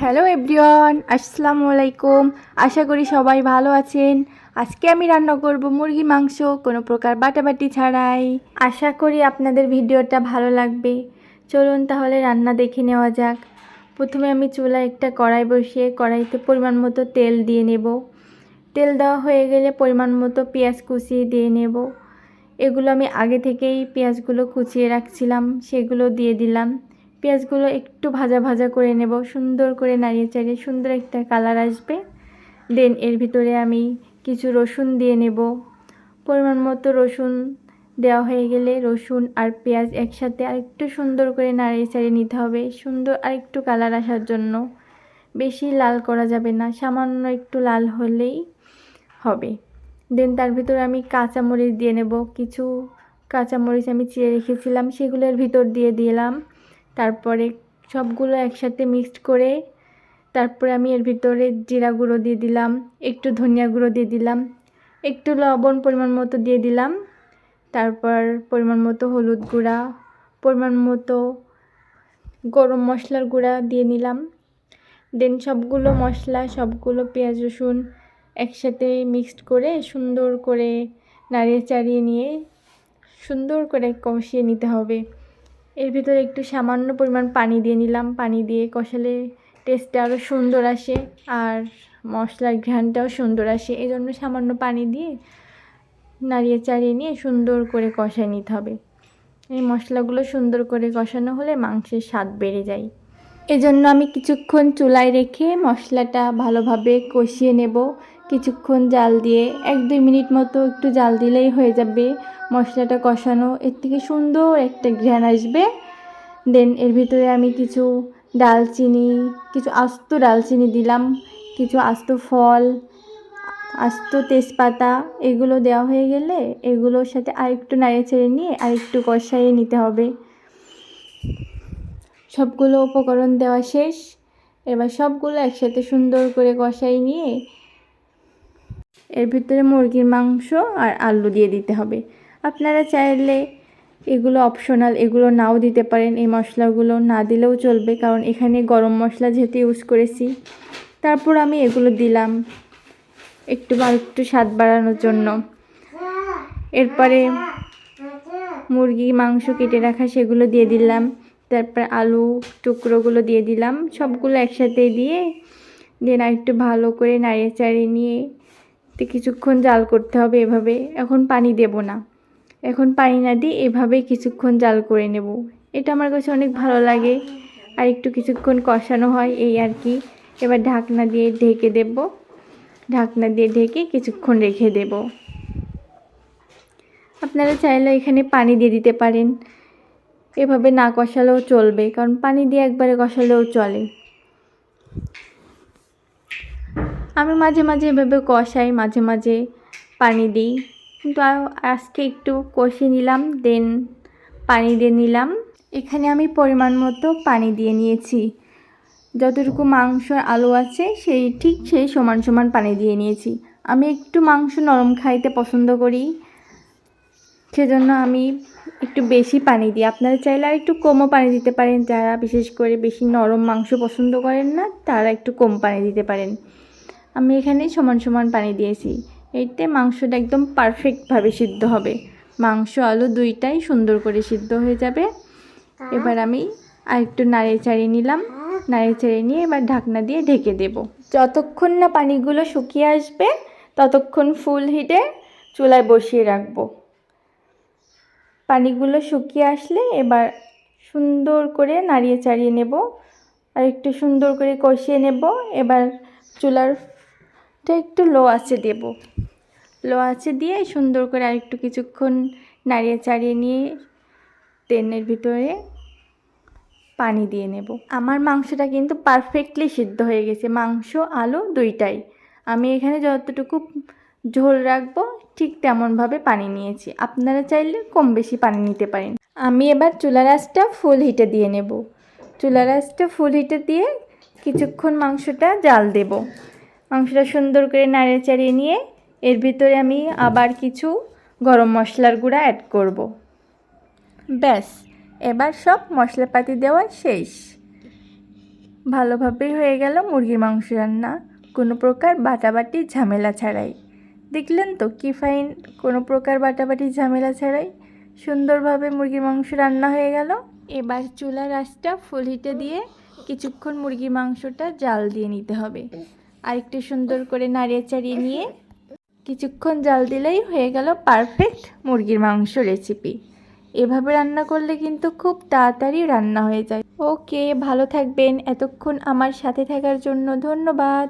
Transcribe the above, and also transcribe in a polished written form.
Hello everyone, আসসালামু আলাইকুম। আশা করি সবাই ভালো আছেন। আজকে আমি রান্না করব মুরগির মাংস, কোনো প্রকার বাটাবাটি ছাড়াই। আশা করি আপনাদের ভিডিওটা ভালো লাগবে। চলুন তাহলে রান্না দেখে নেওয়া যাক। প্রথমে আমি চুলায় একটা কড়াই বসিয়ে কড়াইতে পরিমাণ মতো তেল দিয়ে নেব। তেল দেওয়া হয়ে গেলে পরিমাণ মতো পেঁয়াজ কুচিয়ে দিয়ে নেব। এগুলো আমি আগে থেকেই পেঁয়াজগুলো কুচিয়ে রাখছিলাম, সেগুলো দিয়ে দিলাম। পেঁয়াজগুলো একটু ভাজা ভাজা করে নেব, সুন্দর করে নাড়িয়ে চাড়িয়ে সুন্দর একটা কালার আসবে। দেন এর ভিতরে আমি কিছু রসুন দিয়ে নেব। পরিমাণ মতো রসুন দেওয়া হয়ে গেলে রসুন আর পেঁয়াজ একসাথে আরেকটু সুন্দর করে নাড়িয়ে চাড়িয়ে নিতে হবে, সুন্দর আরেকটু কালার আসার জন্য। বেশি লাল করা যাবে না, সামান্য একটু লাল হলেই হবে। দেন তার ভিতরে আমি কাঁচামরিচ দিয়ে নেব। কিছু কাঁচামরিচ আমি চিড়ে রেখেছিলাম, সেগুলোর ভিতর দিয়ে দিলাম। তারপরে সবগুলো একসাথে মিক্সড করে তারপরে আমি এর ভিতরে জিরা গুঁড়ো দিয়ে দিলাম, একটু ধনিয়া গুঁড়ো দিয়ে দিলাম, একটু লবণ পরিমাণ মতো দিয়ে দিলাম। তারপর পরিমাণ মতো হলুদ গুঁড়া, পরিমাণ মতো গরম মশলার গুঁড়া দিয়ে নিলাম। দেন সবগুলো মশলা, সবগুলো পেঁয়াজ রসুন একসাথে মিক্সড করে সুন্দর করে নাড়িয়ে চাড়িয়ে নিয়ে সুন্দর করে কষিয়ে নিতে হবে। এর ভিতরে একটু সামান্য পরিমাণ পানি দিয়ে নিলাম। পানি দিয়ে কষালে টেস্টটা আরও সুন্দর আসে আর মশলার ঘ্রাণটাও সুন্দর আসে, এই জন্য সামান্য পানি দিয়ে নাড়িয়ে চাড়িয়ে নিয়ে সুন্দর করে কষায় নিতে হবে। এই মশলাগুলো সুন্দর করে কষানো হলে মাংসের স্বাদ বেড়ে যায়। এজন্য আমি কিছুক্ষণ চুলায় রেখে মশলাটা ভালোভাবে কষিয়ে নেব। কিছুক্ষণ জাল দিয়ে 1-2 মিনিট মতো একটু জাল দিলেই হয়ে যাবে মশলাটা কষানো। এর থেকে সুন্দর একটা ঘ্রাণ আসবে। দেন এর ভিতরে আমি কিছু ডালচিনি, কিছু আস্ত ডালচিনি দিলাম, কিছু আস্ত ফল, আস্ত তেজপাতা, এগুলো দেওয়া হয়ে গেলে এগুলোর সাথে আরেকটু নাড়িয়ে চেড়ে নিয়ে আরেকটু কষাইয়ে নিতে হবে। সবগুলো উপকরণ দেওয়া শেষ। এবার সবগুলো একসাথে সুন্দর করে কষাই নিয়ে এর ভিতরে মুরগির মাংস আর আলু দিয়ে দিতে হবে। আপনারা চাইলে এগুলো অপশনাল, এগুলো নাও দিতে পারেন, এই মশলাগুলো না দিলেও চলবে, কারণ এখানে গরম মশলা যেহেতু ইউজ করেছি। তারপর আমি এগুলো দিলাম একটু স্বাদ বাড়ানোর জন্য। এরপরে মুরগি মাংস কেটে রাখা সেগুলো দিয়ে দিলাম। তারপর আলু টুকরোগুলো দিয়ে দিলাম, সবগুলো একসাথে দিয়ে দেন একটু ভালো করে নাড়িয়ে চাড়িয়ে নিয়ে কিছুক্ষণ জাল করতে হবে এভাবে। এখন পানি দেব না, এখন পানি না দিয়ে এভাবেই কিছুক্ষণ জাল করে নেব। এটা আমার কাছে অনেক ভালো লাগে। আর একটু কিছুক্ষণ কষানো হয় এই আর কি। এবার ঢাকনা দিয়ে ঢেকে দেব, ঢাকনা দিয়ে ঢেকে কিছুক্ষণ রেখে দেব। আপনারা চাইলে এখানে পানি দিয়ে দিতে পারেন, এভাবে না কষালেও চলবে, কারণ পানি দিয়ে একবারে কষালেও চলে। আমি মাঝে মাঝে এভাবে কষাই, মাঝে মাঝে পানি দিই, কিন্তু আজকে একটু কষিয়ে নিলাম, দেন পানি দিয়ে নিলাম। এখানে আমি পরিমাণ মতো পানি দিয়ে নিয়েছি, যতটুকু মাংস আলু আছে সেই সমান সমান পানি দিয়ে নিয়েছি। আমি একটু মাংস নরম খাইতে পছন্দ করি, সেজন্য আমি একটু বেশি পানি দিই। আপনারা চাইলে আর একটু কমও পানি দিতে পারেন, যারা বিশেষ করে বেশি নরম মাংস পছন্দ করেন না তারা একটু কম পানি দিতে পারেন। আমি এখানে সমান সমান পানি দিয়েছি, এতে মাংসটা একদম পারফেক্টভাবে সিদ্ধ হবে। মাংস আলু দুইটাই সুন্দর করে সিদ্ধ হয়ে যাবে। এবার আমি আরেকটু নাড়িয়ে চাড়িয়ে নিলাম, নাড়িয়ে চাড়িয়ে নিয়ে এবার ঢাকনা দিয়ে ঢেকে দেব। যতক্ষণ না পানিগুলো শুকিয়ে আসবে ততক্ষণ ফুল হিটে চুলায় বসিয়ে রাখবো। পানিগুলো শুকিয়ে আসলে এবার সুন্দর করে নাড়িয়ে চাড়িয়ে নেব আর একটু সুন্দর করে কষিয়ে নেব। এবার চুলারটা একটু লো আঁচে দেব, লো আঁচে দিয়ে সুন্দর করে আরেকটু কিছুক্ষণ নাড়িয়ে চাড়িয়ে নিয়ে তেলের ভিতরে পানি দিয়ে নেব। আমার মাংসটা কিন্তু পারফেক্টলি সিদ্ধ হয়ে গেছে, মাংস আলু দুইটাই। আমি এখানে যতটুকু ঝোল রাখবো ঠিক তেমনভাবে পানি নিয়েছি, আপনারা চাইলে কম বেশি পানি নিতে পারেন। আমি এবার চুলার আঁচটা ফুল হিটে দিয়ে নেব। চুলার আঁচটা ফুল হিটে দিয়ে কিছুক্ষণ মাংসটা জাল দেব। মাংসটা সুন্দর করে নাড়িয়ে চাড়িয়ে নিয়ে এর ভিতরে আমি আবার কিছু গরম মশলার গুঁড়া অ্যাড করব। ব্যাস, এবার সব মশলাপাতি দেওয়া শেষ। ভালোভাবেই হয়ে গেল মুরগির মাংস রান্না, কোনো প্রকার বাটাবাটি ঝামেলা ছাড়াই। দেখলেন তো কি ফাইন, কোনো প্রকার বাটাবাটি ঝামেলা ছাড়াই সুন্দরভাবে মুরগির মাংস রান্না হয়ে গেল। এবার চুলার আঁচটা ফুল হিটে দিয়ে কিছুক্ষণ মুরগির মাংসটা জাল দিয়ে নিতে হবে। আর একটু সুন্দর করে নাড়িয়ে চাড়িয়ে নিয়ে কিছুক্ষণ জাল দিলেই হয়ে গেল পারফেক্ট মুরগির মাংস রেসিপি। এভাবে রান্না করলে কিন্তু খুব তাড়াতাড়ি রান্না হয়ে যায়। ওকে, ভালো থাকবেন। এতক্ষণ আমার সাথে থাকার জন্য ধন্যবাদ।